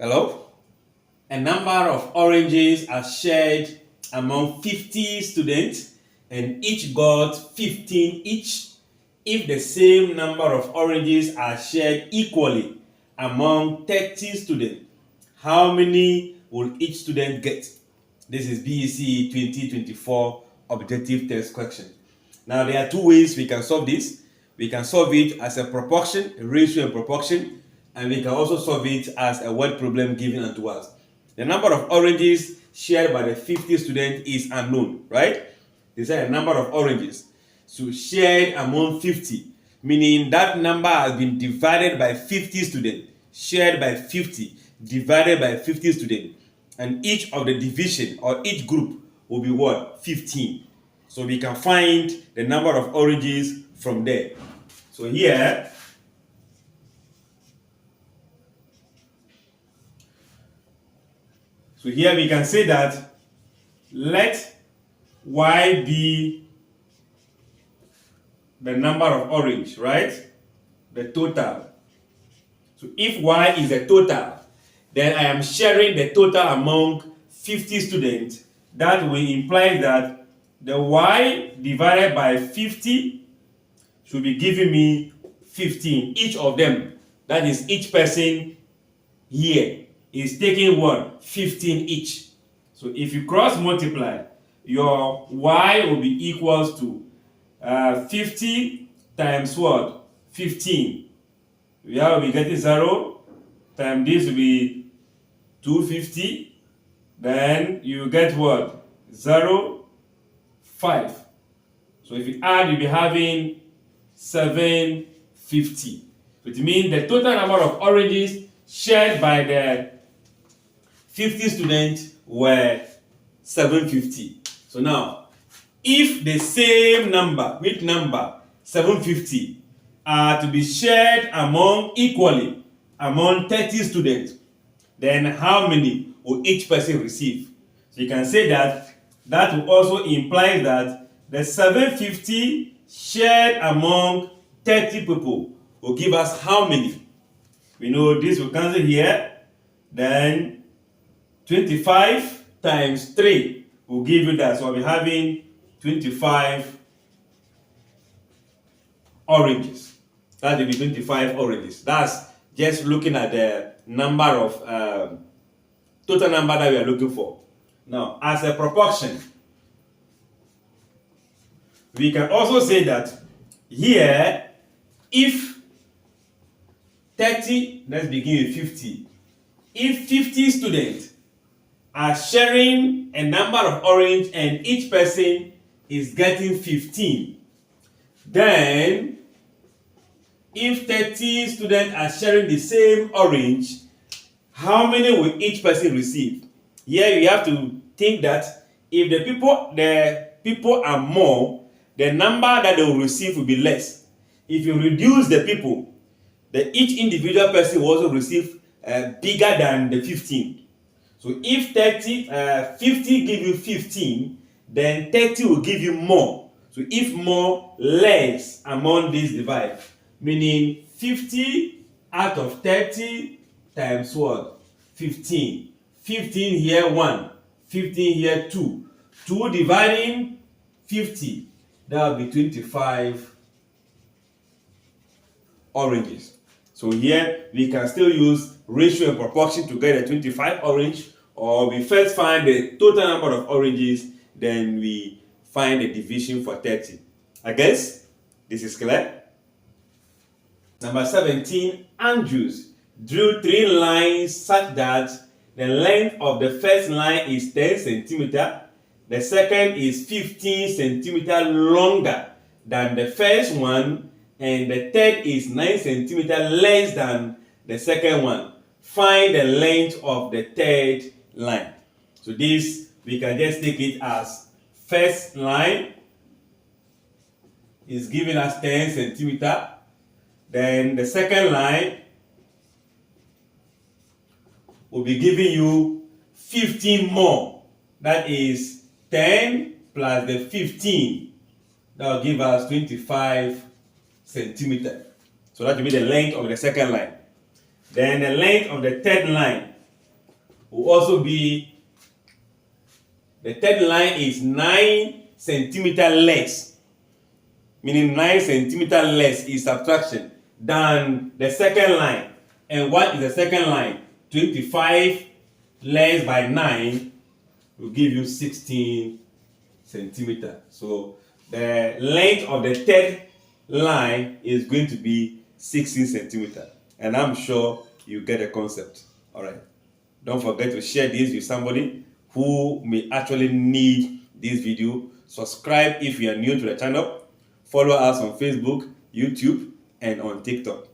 Hello? A number of oranges are shared among 50 students and each got 15 each. If the same number of oranges are shared equally among 30 students, how many will each student get? This is BECE 2024 objective test question. Now there are two ways we can solve this. We can solve it as a proportion, a ratio and proportion, and we can also solve it as a word problem given unto us. The number of oranges shared by the 50 students is unknown, right? They say a number of oranges. So shared among 50, meaning that number has been divided by 50 students, shared by 50, divided by 50 students. And each of the division or each group will be what? 15. So we can find the number of oranges from there. So here, we can say that let y be the number of orange, right? The total. So if y is the total, then I am sharing the total among 50 students. That will imply that the y divided by 50 should be giving me 15. Each of them, that is each person here, is taking what? 15 each. So if you cross multiply, your y will be equals to 50 times what? 15. We will be getting 0 times this will be 250. Then you get what? 0, 5. So if you add, you'll be having 750. So it means the total number of oranges shared by the 50 students were 750. So now, if the same number, which number? 750, are to be shared equally among 30 students, then how many will each person receive? So you can say that will also imply that the 750 shared among 30 people will give us how many? We know this will cancel here. Then 25 times 3 will give you that. So I'll be having 25 oranges. That will be 25 oranges. That's just looking at the number of total number that we are looking for. Now, as a proportion, we can also say that here, if 30, let's begin with 50. If 50 students are sharing a number of orange and each person is getting 15, then if 30 students are sharing the same orange, how many will each person receive? Here you have to think that if the people are more, the number that they will receive will be less. If you reduce the people, each individual person will also receive bigger than the 15. So if 50 give you 15, then 30 will give you more. So if more, less among these divide. Meaning 50 out of 30 times what? 15. 15 here 1, 15 here 2. 2 dividing 50, that will be 25 oranges. So here we can still use ratio and proportion to get a 25 orange, or we first find the total number of oranges, then we find the division for 30. I guess this is clear. Number 17, Andrews drew 3 lines such that the length of the first line is 10 centimeter, the second is 15 centimeter longer than the first one, and the third is 9 centimeter less than the second one. Find the length of the third line. So this, we can just take it as first line is giving us 10 centimeter. Then the second line will be giving you 15 more. That is 10 plus the 15. That will give us 25 centimeters. So that will be the length of the second line. Then the length of the third line will also be, the third line is 9 centimeter less, meaning 9 centimeter less is subtraction than the second line. And what is the second line? 25 less by 9 will give you 16 centimeter. So the length of the third line is going to be 16 centimeter. And I'm sure you get the concept. All right. Don't forget to share this with somebody who may actually need this video. Subscribe if you are new to the channel. Follow us on Facebook, YouTube, and on TikTok.